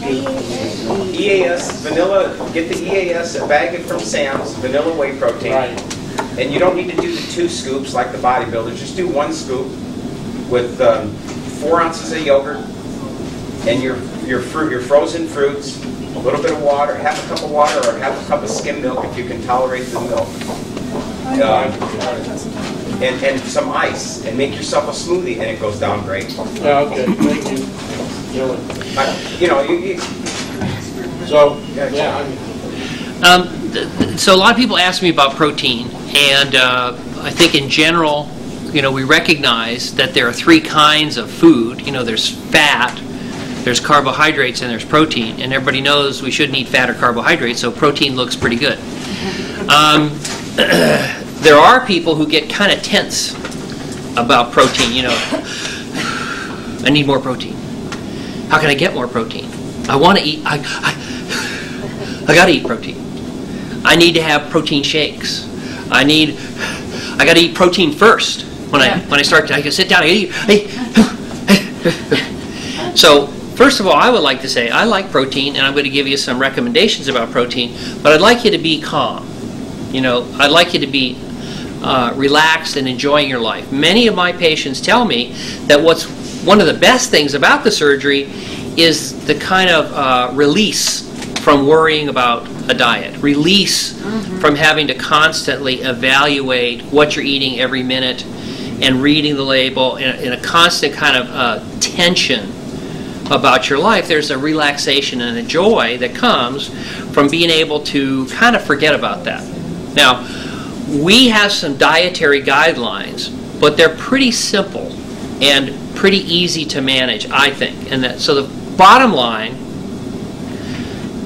EAS, vanilla, get the EAS, bag it from Sam's, vanilla whey protein. Right. And you don't need to do the 2 scoops like the bodybuilders. Just do 1 scoop with 4 ounces of yogurt and your frozen fruits, a little bit of water, half a cup of water or half a cup of skim milk if you can tolerate the milk. And some ice, and make yourself a smoothie, and it goes down great. Yeah, okay, thank you. So, yeah. So a lot of people ask me about protein, and I think in general, we recognize that there are 3 kinds of food. There's fat, there's carbohydrates, and there's protein. And everybody knows we shouldn't eat fat or carbohydrates, so protein looks pretty good. There are people who get kind of tense about protein. I need more protein. How can I get more protein? I want to eat. I got to eat protein. I need to have protein shakes. I got to eat protein first when I start. I can sit down and eat. So first of all, I would like to say I like protein, and I'm going to give you some recommendations about protein. But I'd like you to be calm. I'd like you to be relaxed and enjoying your life. Many of my patients tell me that what's one of the best things about the surgery is the kind of release from worrying about a diet, release from having to constantly evaluate what you're eating every minute and reading the label in a constant kind of tension about your life. There's a relaxation and a joy that comes from being able to kind of forget about that. Now, we have some dietary guidelines, but they're pretty simple and pretty easy to manage, I think. So the bottom line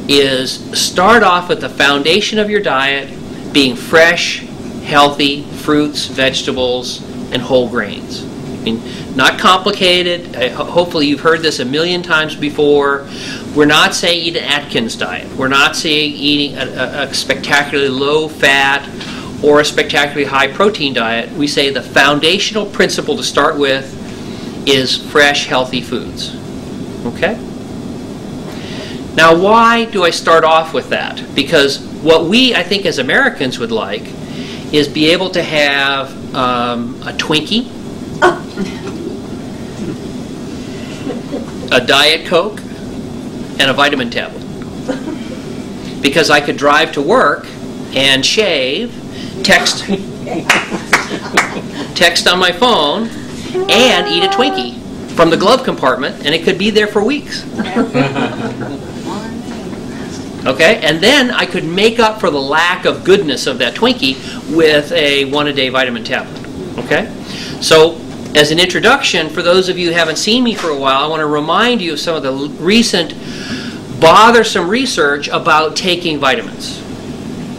is start off with the foundation of your diet being fresh, healthy fruits, vegetables, and whole grains. Not complicated. Hopefully you've heard this a million times before. We're not saying eat an Atkins diet. We're not saying eating a spectacularly low fat or a spectacularly high protein diet. We say the foundational principle to start with is fresh, healthy foods. Okay? Now, why do I start off with that? Because what we, I think, as Americans would like is be able to have a Twinkie, a Diet Coke, and a vitamin tablet. Because I could drive to work and shave, text on my phone, and eat a Twinkie from the glove compartment, and it could be there for weeks. Okay, and then I could make up for the lack of goodness of that Twinkie with a 1-a-day vitamin tablet. Okay, so as an introduction, for those of you who haven't seen me for a while, I want to remind you of some of the recent bothersome research about taking vitamins.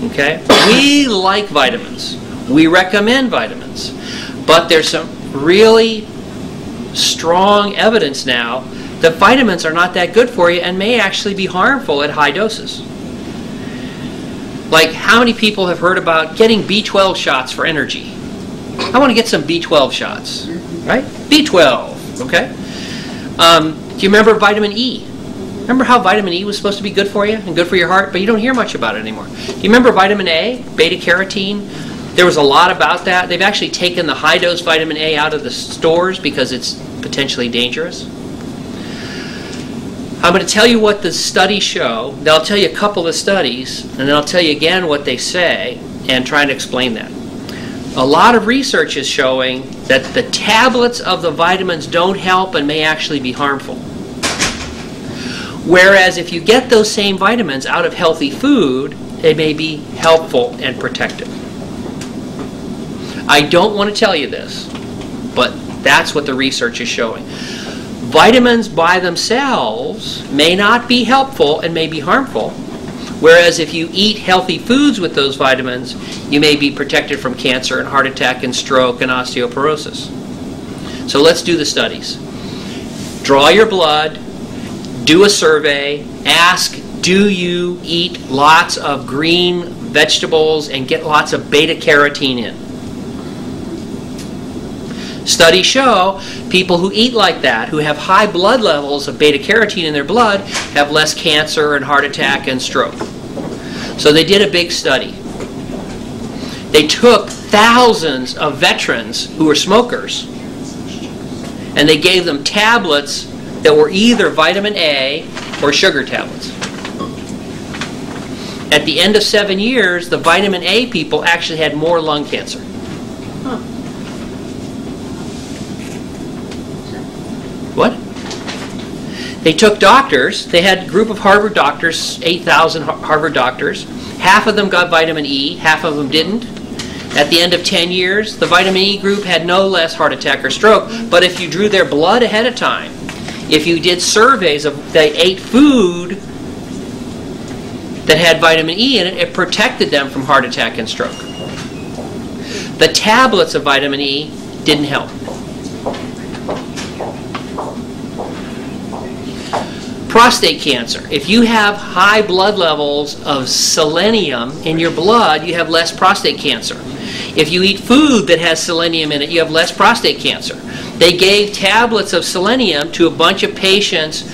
Okay, we like vitamins. We recommend vitamins, but there's some really strong evidence now that vitamins are not that good for you and may actually be harmful at high doses. Like, how many people have heard about getting B12 shots for energy? I want to get some B12 shots, right? B12, okay? Do you remember vitamin E? Remember how vitamin E was supposed to be good for you and good for your heart, but you don't hear much about it anymore. Do you remember vitamin A, beta-carotene? There was a lot about that. They've actually taken the high-dose vitamin A out of the stores because it's potentially dangerous. I'm going to tell you what the studies show. I'll tell you a couple of studies, and then I'll tell you again what they say and try to explain that. A lot of research is showing that the tablets of the vitamins don't help and may actually be harmful. Whereas if you get those same vitamins out of healthy food, they may be helpful and protective. I don't want to tell you this, but that's what the research is showing. Vitamins by themselves may not be helpful and may be harmful, whereas if you eat healthy foods with those vitamins, you may be protected from cancer and heart attack and stroke and osteoporosis. So let's do the studies. Draw your blood, do a survey, ask, do you eat lots of green vegetables and get lots of beta-carotene in? Studies show people who eat like that, who have high blood levels of beta-carotene in their blood, have less cancer and heart attack and stroke. So they did a big study. They took thousands of veterans who were smokers, and they gave them tablets that were either vitamin A or sugar tablets. At the end of 7 years, the vitamin A people actually had more lung cancer. What? They took doctors. They had a group of Harvard doctors, 8,000 Harvard doctors. Half of them got vitamin E, half of them didn't. At the end of 10 years, the vitamin E group had no less heart attack or stroke. But if you drew their blood ahead of time, if you did surveys of they ate food that had vitamin E in it, it protected them from heart attack and stroke. The tablets of vitamin E didn't help. Prostate cancer. If you have high blood levels of selenium in your blood, you have less prostate cancer. If you eat food that has selenium in it, you have less prostate cancer. They gave tablets of selenium to a bunch of patients,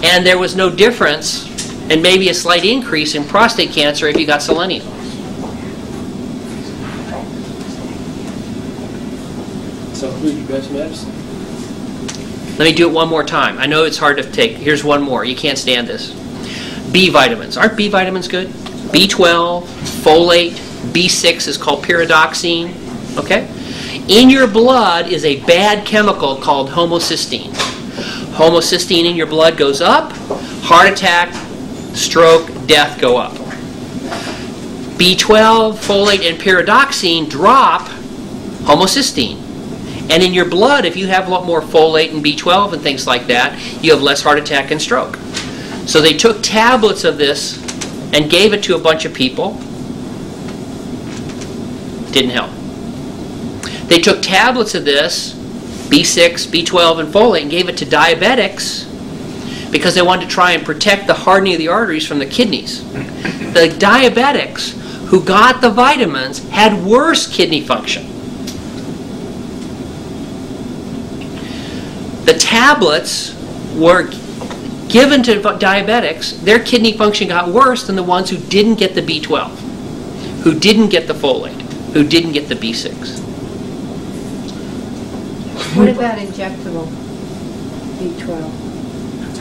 and there was no difference, and maybe a slight increase in prostate cancer if you got selenium. So who's your best medicine? Let me do it one more time. I know it's hard to take. Here's one more. You can't stand this. B vitamins. Aren't B vitamins good? B12, folate, B6 is called pyridoxine. Okay? In your blood is a bad chemical called homocysteine. Homocysteine in your blood goes up, heart attack, stroke, death go up. B12, folate, and pyridoxine drop homocysteine. And in your blood, if you have a lot more folate and B12 and things like that, you have less heart attack and stroke. So they took tablets of this and gave it to a bunch of people. Didn't help. They took tablets of this, B6, B12, and folate, and gave it to diabetics because they wanted to try and protect the hardening of the arteries from the kidneys. The diabetics who got the vitamins had worse kidney function. The tablets were given to diabetics. Their kidney function got worse than the ones who didn't get the B12, who didn't get the folate, who didn't get the B6. What about injectable B12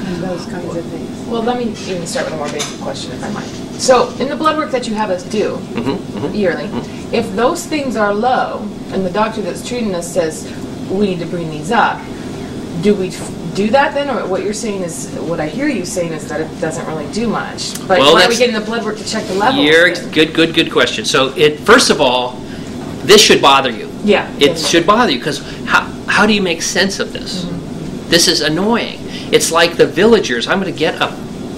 and those kinds of things? Well, let me even start with a more basic question, if I might. So, in the blood work that you have us do yearly, if those things are low, and the doctor that's treating us says we need to bring these up, do we do that then, or what you're saying is, what I hear you saying is that it doesn't really do much? But Well, why are we getting the blood work to check the levels? Good question. So, first of all, this should bother you. Yeah. It should bother you because how do you make sense of this? This is annoying. It's like the villagers. I'm going to get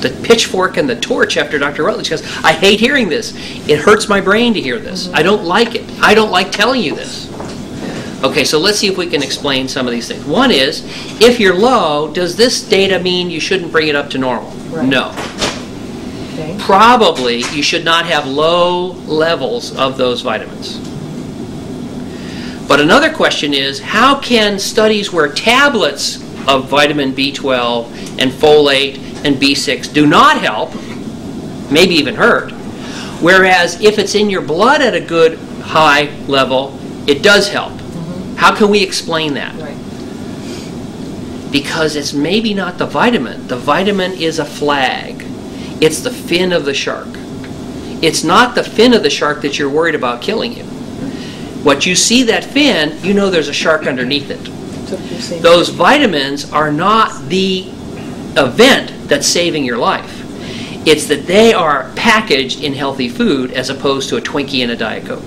the pitchfork and the torch after Dr. Rutledge because I hate hearing this. It hurts my brain to hear this. I don't like it. I don't like telling you this. Okay, so let's see if we can explain some of these things. One is, if you're low, does this data mean you shouldn't bring it up to normal? Right. No. Okay. Probably you should not have low levels of those vitamins. But another question is, how can studies where tablets of vitamin B12 and folate and B6 do not help, maybe even hurt, whereas if it's in your blood at a good high level, it does help? How can we explain that? Right. Because it's maybe not the vitamin. The vitamin is a flag. It's the fin of the shark. It's not the fin of the shark that you're worried about killing you. What you see that fin, you know there's a shark underneath it. Those vitamins are not the event that's saving your life. It's that they are packaged in healthy food as opposed to a Twinkie and a Diet Coke.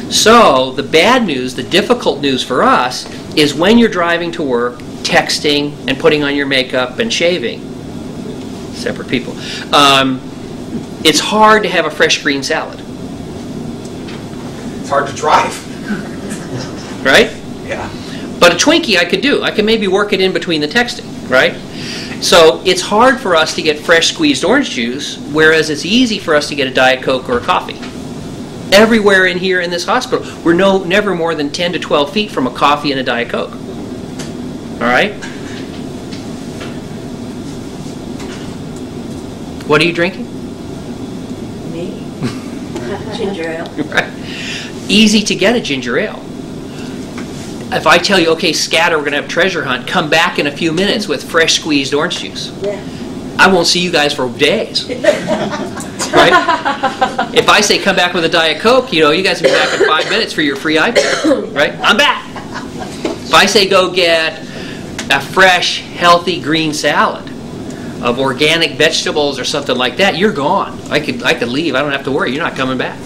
So the bad news, the difficult news for us, is when you're driving to work, texting, and putting on your makeup and shaving, separate people, it's hard to have a fresh green salad. It's hard to drive. Right? Yeah. But a Twinkie I could do. I could maybe work it in between the texting, right? So it's hard for us to get fresh squeezed orange juice, whereas it's easy for us to get a Diet Coke or a coffee. Everywhere in here in this hospital, we're never more than 10 to 12 feet from a coffee and a Diet Coke. All right? What are you drinking? Me? Ginger ale. Right. Easy to get a ginger ale. If I tell you, okay, scatter, we're going to have treasure hunt, come back in a few minutes with fresh squeezed orange juice. Yeah. I won't see you guys for days. Right? If I say come back with a Diet Coke, you guys will be back in 5 minutes for your free iPad. Right? I'm back. If I say go get a fresh, healthy green salad of organic vegetables or something like that, you're gone. I could leave. I don't have to worry. You're not coming back.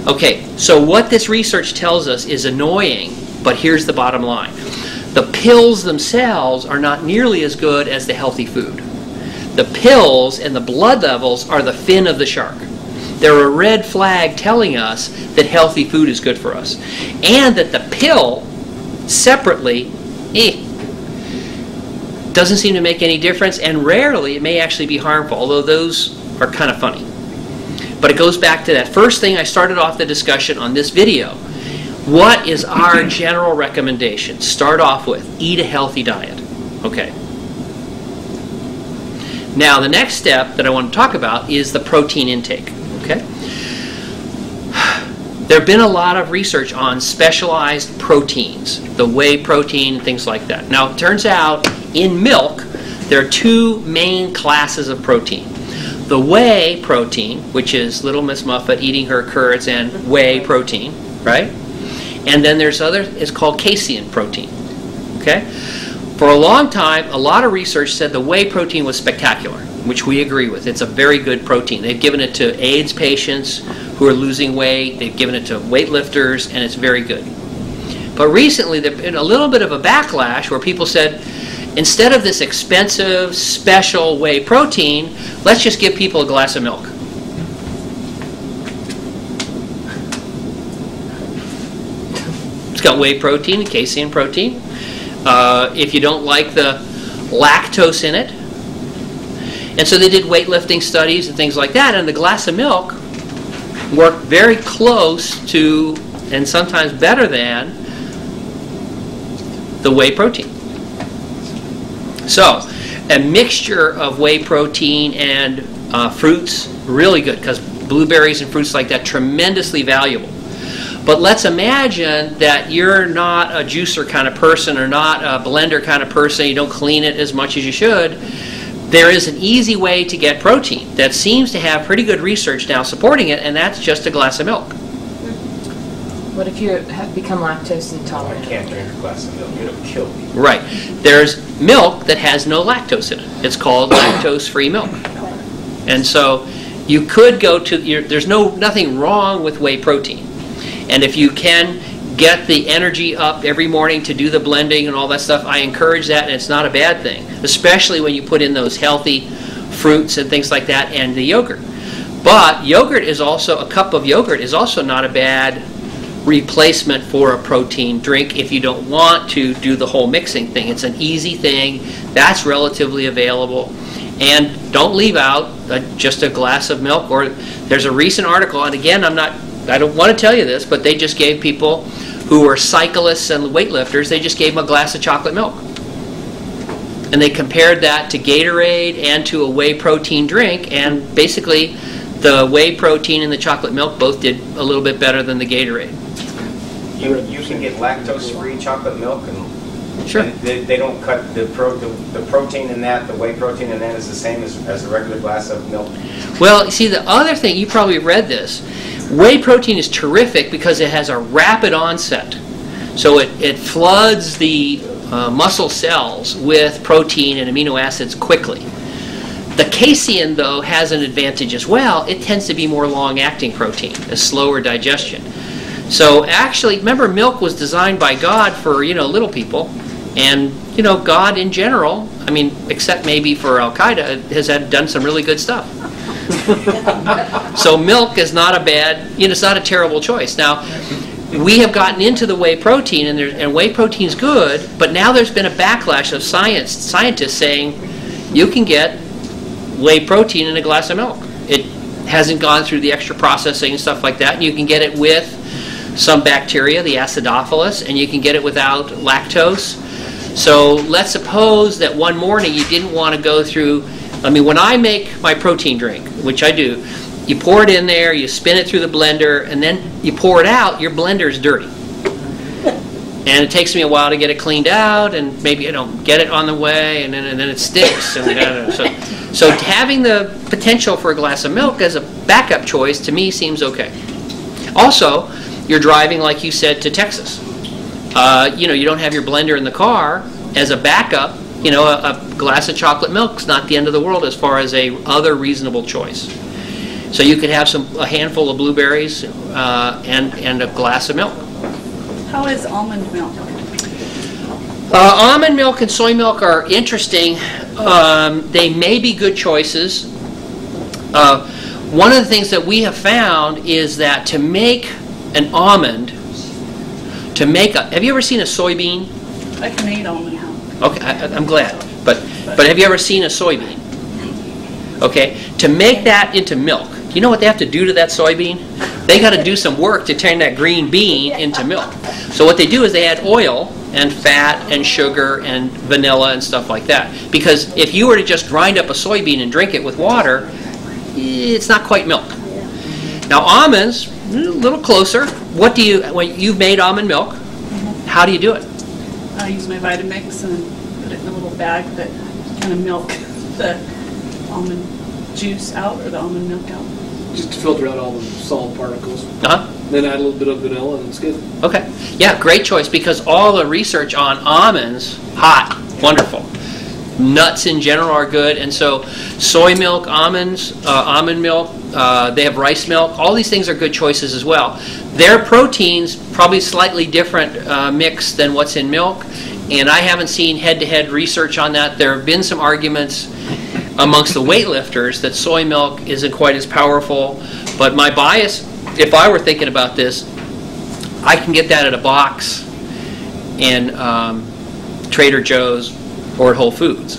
Okay, so what this research tells us is annoying, but here's the bottom line. The pills themselves are not nearly as good as the healthy food. The pills and the blood levels are the fin of the shark. They're a red flag telling us that healthy food is good for us. And that the pill, separately, doesn't seem to make any difference, and rarely it may actually be harmful, although those are kind of funny. But it goes back to that first thing I started off the discussion on this video. What is our general recommendation? Start off with, eat a healthy diet. Okay. Now the next step that I want to talk about is the protein intake. Okay. There have been a lot of research on specialized proteins, the whey protein and things like that. Now it turns out in milk there are two main classes of protein. The whey protein, which is Little Miss Muffet eating her curds and whey protein, right? And then there's it's called casein protein. Okay? For a long time, a lot of research said the whey protein was spectacular, which we agree with. It's a very good protein. They've given it to AIDS patients who are losing weight. They've given it to weightlifters, and it's very good. But recently, there's been a little bit of a backlash where people said, instead of this expensive, special whey protein, let's just give people a glass of milk. It's got whey protein and casein protein. If you don't like the lactose in it. And so they did weightlifting studies and things like that, and the glass of milk worked very close to, and sometimes better than, the whey protein. So, a mixture of whey protein and fruits, really good, because blueberries and fruits like that, tremendously valuable. But let's imagine that you're not a juicer kind of person or not a blender kind of person, you don't clean it as much as you should. There is an easy way to get protein that seems to have pretty good research now supporting it, and that's just a glass of milk. What if you have become lactose intolerant? I can't drink a glass of milk. It'll kill me. Right. There's milk that has no lactose in it. It's called lactose-free milk. And so you could go to, there's nothing wrong with whey protein. And if you can get the energy up every morning to do the blending and all that stuff, I encourage that, and it's not a bad thing, especially when you put in those healthy fruits and things like that and the yogurt. But yogurt is also, a cup of yogurt is also not a bad replacement for a protein drink if you don't want to do the whole mixing thing. It's an easy thing that's relatively available, and don't leave out just a glass of milk. Or there's a recent article, and again, I don't want to tell you this, but they just gave people who were cyclists and weightlifters, they just gave them a glass of chocolate milk, and they compared that to Gatorade and to a whey protein drink, and basically the whey protein and the chocolate milk both did a little bit better than the Gatorade. You can get lactose-free chocolate milk, and Sure. they don't cut the protein in that, the whey protein in that is the same as a regular glass of milk. Well, you see, the other thing, you probably read this, whey protein is terrific because it has a rapid onset. So it floods the muscle cells with protein and amino acids quickly. The casein, though, has an advantage as well. It tends to be more long-acting protein, a slower digestion. So actually, remember, milk was designed by God for, little people. And, God in general, I mean, except maybe for Al-Qaeda, has done some really good stuff. So milk is not a bad, it's not a terrible choice. Now, we have gotten into the whey protein, and whey protein is good, but now there's been a backlash of scientists saying you can get whey protein in a glass of milk. hasn't gone through the extra processing and stuff like that. And you can get it with some bacteria, the acidophilus, and you can get it without lactose. So let's suppose that one morning you didn't want to go through, I mean, when I make my protein drink, which I do, you pour it in there, you spin it through the blender, and then you pour it out, your blender is dirty. And it takes me a while to get it cleaned out, and maybe I don't get it on the way, and then it sticks. And so having the potential for a glass of milk as a backup choice, to me, seems okay. Also, you're driving, like you said, to Texas. You don't have your blender in the car. As a backup, a glass of chocolate milk is not the end of the world as far as a other reasonable choice. So you could have a handful of blueberries and a glass of milk. How is almond milk? Almond milk and soy milk are interesting. They may be good choices. One of the things that we have found is that to make an almond, have you ever seen a soybean? I can eat almond milk. Okay, I'm glad. But have you ever seen a soybean? Okay, to make that into milk, do you know what they have to do to that soybean? They got to do some work to turn that green bean into milk. So what they do is they add oil and fat and sugar and vanilla and stuff like that. Because if you were to just grind up a soybean and drink it with water, it's not quite milk. Now almonds, a little closer. When you've made almond milk, how do you do it? I use my Vitamix and put it in a little bag that kind of milk the almond juice out or the almond milk out. Just to filter out all the salt particles. Uh-huh. Then add a little bit of vanilla and it's good. Okay. Yeah, great choice, because all the research on almonds, hot, wonderful. Nuts in general are good, and so soy milk, almonds, almond milk, they have rice milk. All these things are good choices as well. Their proteins, probably slightly different mix than what's in milk, and I haven't seen head-to-head research on that. There have been some arguments amongst the weightlifters that soy milk isn't quite as powerful, but my bias, if I were thinking about this, I can get that at a box in Trader Joe's or at Whole Foods.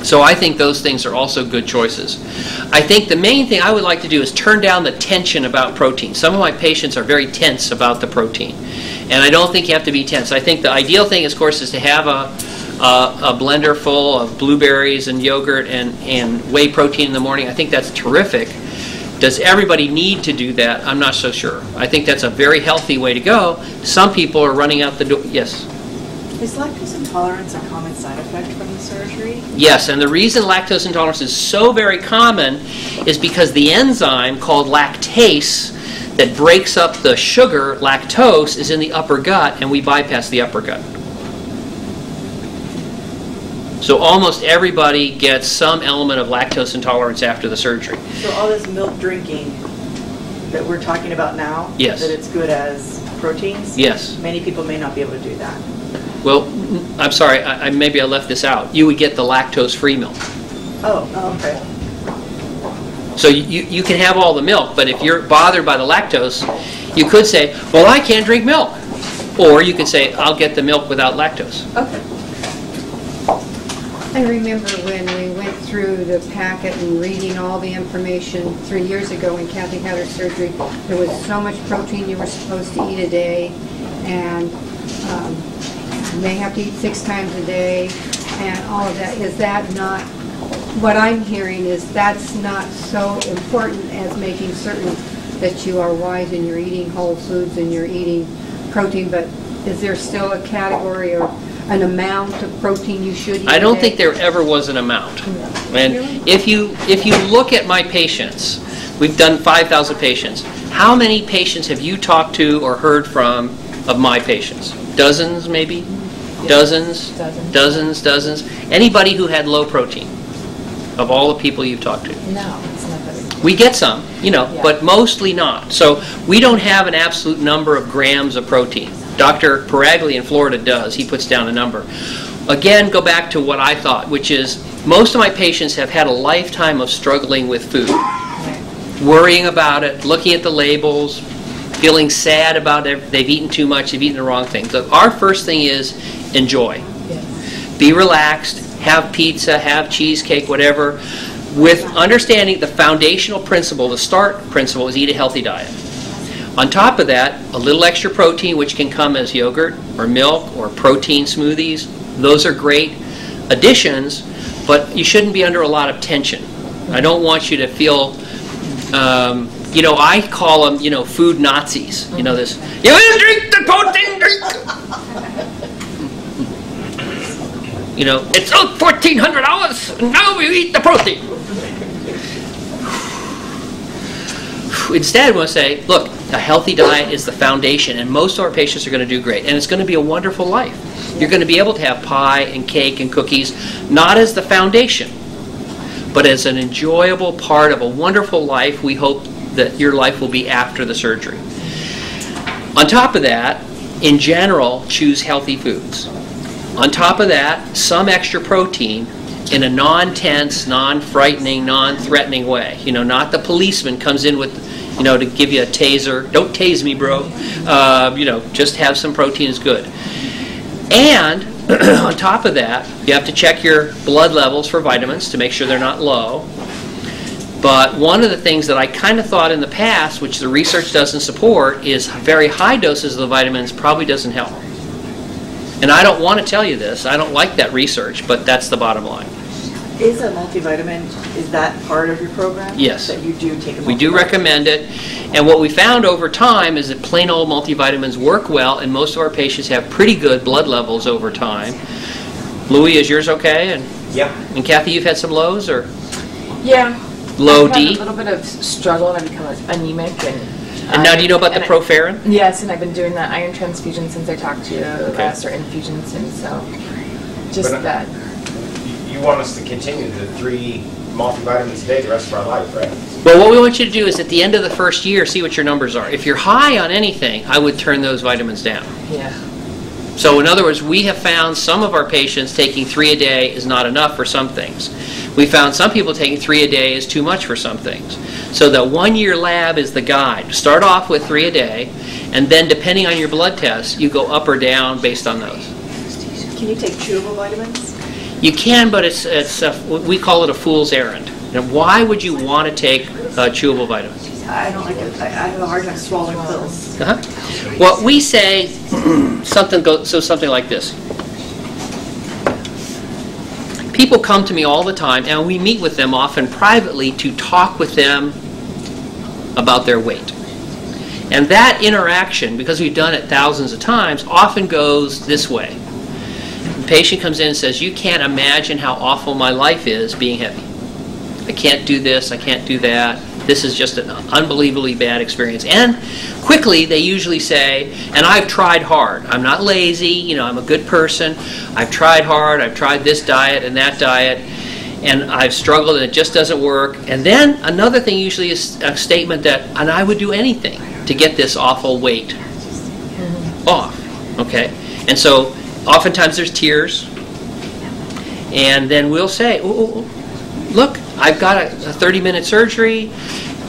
So I think those things are also good choices. I think the main thing I would like to do is turn down the tension about protein. Some of my patients are very tense about the protein, and I don't think you have to be tense. I think the ideal thing, of course, is to have a blender full of blueberries and yogurt and whey protein in the morning. I think that's terrific. Does everybody need to do that? I'm not so sure. I think that's a very healthy way to go. Some people are running out the door. Yes? Is lactose intolerance a common side effect from the surgery? Yes, and the reason lactose intolerance is so very common is because the enzyme called lactase that breaks up the sugar, lactose, is in the upper gut, and we bypass the upper gut. So almost everybody gets some element of lactose intolerance after the surgery. So all this milk drinking that we're talking about now, Yes. that it's good as proteins, Yes. many people may not be able to do that. Well, I'm sorry, maybe I left this out. You would get the lactose-free milk. Oh, okay. So you can have all the milk, but if you're bothered by the lactose, you could say, well, I can't drink milk. Or you could say, I'll get the milk without lactose. Okay. I remember when we went through the packet and reading all the information 3 years ago when Kathy had her surgery. There was so much protein you were supposed to eat a day, and you may have to eat 6 times a day, and all of that. Is that not, what I'm hearing is that's not so important as making certain that you are wise and you're eating whole foods and you're eating protein, but is there still a category or an amount of protein you should eat? I don't think there ever was an amount. And if you look at my patients, we've done 5,000 patients. How many patients have you talked to or heard from of my patients? Dozens, maybe? Dozens? Dozens? Anybody who had low protein of all the people you've talked to? No, it's not that. We get some, Yeah. but mostly not. So we don't have an absolute number of grams of protein. Dr. Paragli in Florida does. He puts down a number. Again, go back to what I thought, which is most of my patients have had a lifetime of struggling with food. Worrying about it, looking at the labels, feeling sad about it. They've eaten too much, they've eaten the wrong thing. So our first thing is enjoy. Be relaxed, have pizza, have cheesecake, whatever. with understanding the foundational principle, the start principle is eat a healthy diet. On top of that, a little extra protein, which can come as yogurt or milk or protein smoothies. Those are great additions, but you shouldn't be under a lot of tension. I don't want you to feel, you know, I call them, you know, food Nazis. You know this, you drink the protein drink. You know, it's $1,400, and now we eat the protein. Instead, we want to say, look, a healthy diet is the foundation, and most of our patients are going to do great, and it's going to be a wonderful life. You're going to be able to have pie and cake and cookies, not as the foundation, but as an enjoyable part of a wonderful life. We hope that your life will be after the surgery. On top of that, in general, choose healthy foods. On top of that, some extra protein in a non-tense, non-frightening, non-threatening way. You know, not the policeman comes in with, you know, to give you a taser. Don't tase me, bro. You know, just have some protein is good. And on top of that, you have to check your blood levels for vitamins to make sure they're not low. But one of the things that I kind of thought in the past, which the research doesn't support, is very high doses of the vitamins probably doesn't help. And I don't want to tell you this. I don't like that research, but that's the bottom line. Is a multivitamin, is that part of your program? Yes. That you do take a multivitamin? We do recommend it. And what we found over time is that plain old multivitamins work well, and most of our patients have pretty good blood levels over time. Louis, is yours okay? And, Yeah. and Kathy, you've had some lows, or Yeah. low I've D? had a little bit of struggle, and I've become anemic. And now do you know about the Proferin? Yes, and I've been doing that iron transfusion since I talked to you last, or infusions, and so just But, that. You want us to continue the 3 multivitamins a day the rest of our life, right? Well, what we want you to do is at the end of the first year, see what your numbers are. If you're high on anything, I would turn those vitamins down. Yeah. So in other words, we have found some of our patients taking 3 a day is not enough for some things. We found some people taking 3 a day is too much for some things. So the 1-year lab is the guide. Start off with 3 a day, and then depending on your blood test, you go up or down based on those. Can you take chewable vitamins? You can, but we call it a fool's errand. Now, why would you want to take chewable vitamins? I don't like it. I have a hard time swallowing pills. Well, we say something like this. People come to me all the time, and we meet with them often privately to talk with them about their weight. And that interaction, because we've done it thousands of times, often goes this way. The patient comes in and says, you can't imagine how awful my life is being heavy. I can't do this, I can't do that. This is just an unbelievably bad experience. And quickly, they usually say, and I've tried hard. I'm not lazy, you know, I'm a good person. I've tried hard, I've tried this diet and that diet, and I've struggled and it just doesn't work. And then another thing usually is a statement that, and I would do anything to get this awful weight off, okay? And so oftentimes there's tears, and then we'll say, look, I've got a 30-minute surgery,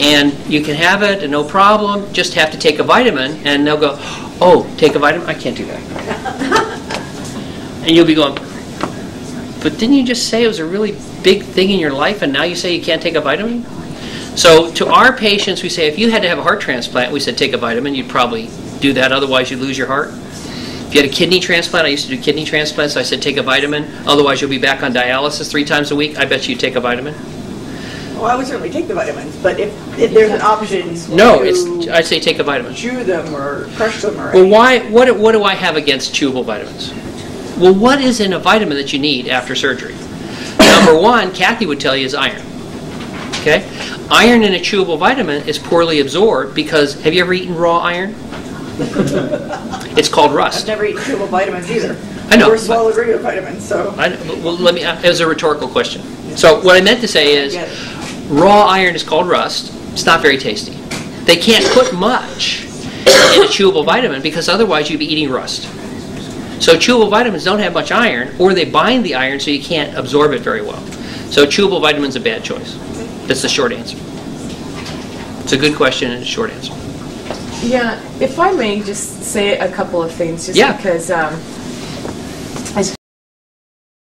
and you can have it, and no problem, just have to take a vitamin. And they'll go, oh, take a vitamin? I can't do that. And you'll be going, but didn't you just say it was a really big thing in your life, and now you say you can't take a vitamin? So to our patients, we say, if you had to have a heart transplant, we said take a vitamin. You'd probably do that, otherwise you'd lose your heart. If you had a kidney transplant, I used to do kidney transplants, so I said take a vitamin, otherwise you'll be back on dialysis 3 times a week. I bet you'd take a vitamin. Well, I would certainly take the vitamins, but if there's an option No, to I'd say take a vitamin. chew them or crush them or Well, what do I have against chewable vitamins? Well, what is in a vitamin that you need after surgery? Number one, Kathy would tell you, is iron. Okay? Iron in a chewable vitamin is poorly absorbed because, have you ever eaten raw iron? It's called rust. I've never eaten chewable vitamins either. I know, Or swallowed regular vitamins, so. Well, let me. It was a rhetorical question. So what I meant to say is, raw iron is called rust. It's not very tasty. They can't put much in a chewable vitamin because otherwise you'd be eating rust. So chewable vitamins don't have much iron, or they bind the iron so you can't absorb it very well. So chewable vitamin's a bad choice. That's the short answer. It's a good question and a short answer. Yeah, if I may just say a couple of things, just Yeah. because